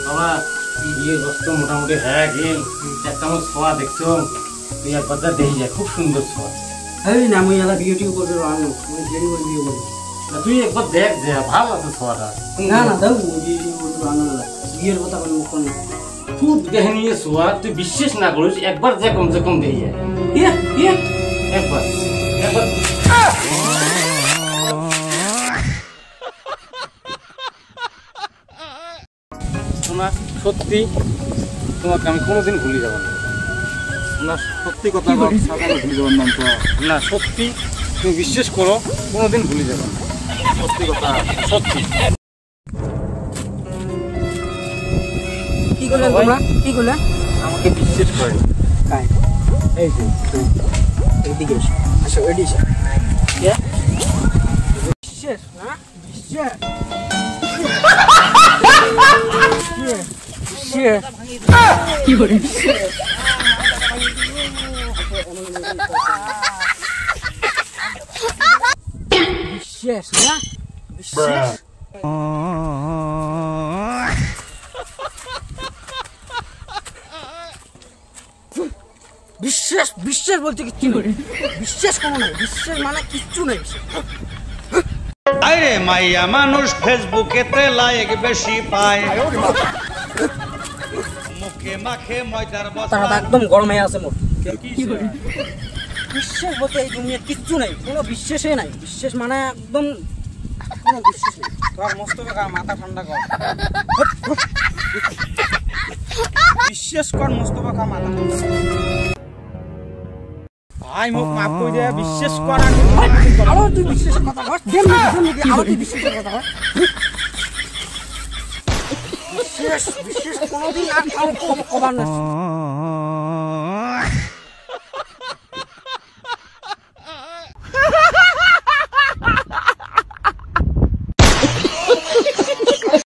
বাবা বিয়ে বস্তু মোটামুটি হয়ে গেল একটা আমার ছোঁয়া দেখছো তুই একবার যা দেখি যায় খুব সুন্দর ছোঁয়া এই না আমি এলা ভিডিও টিউ করতে আনো আমি দেরি করে ভিডিও করব তুই একবার দেখ যে ভালো আছে ছোঁয়াটা না না দাও ভিডিও করতে আনো বিয়ের কথা কোন খুব দেখে নিয়ে ছোঁয়া তুই বিশ্বাস না করিস একবার যে কমসে কম দেখি যায় একবার একবার শোনা সত্যি তোমাকে আমি কোনোদিন ভুলে যাব না না সত্যি কথা সাধারণ ভুলে যাবেন না না সত্যি তুমি বিশ্বাস করো কোনোদিন ভুলে যাব না সত্যি কথা সত্যি কি করলে তোমরা কি করলে আমাকে বিশ্বাস করে কাই এই যে এইদিকে আচ্ছা এডিশন কে বিশ্বাস না বিশ্বাস কি করে বিশ্বাস না বিশ্বাস বিশ্বাস বিশ্বাস বলতে কি করে বিশ্বাস কোনো নাই বিশ্বাস মানে কিচ্ছু নাই আরে মাইয়া মানুষ ফেসবুকেতে লাইক বেশি পায় মুখে মাখে ময়দার তারা একদম গরমে আছে মোর কি করে বিশ্বাস বলতে এই দুনিয়ার কিচ্ছু নাই কোনো বিশ্বাসই নাই বিশ্বাস মানে একদম কোনো বিশ্বাস নেই তোর মস্ত মাথা ঠান্ডা কর বিশ্বাস কর মোস্তফা খা মাথা ভাই মুখ মাফ করে দে বিশ্বাস কর আরো তুই বিশ্বাসের কথা কর দেন আরো তুই বিশ্বাসের কথা কর বিশ্বাস কোনোদিন আর কবার না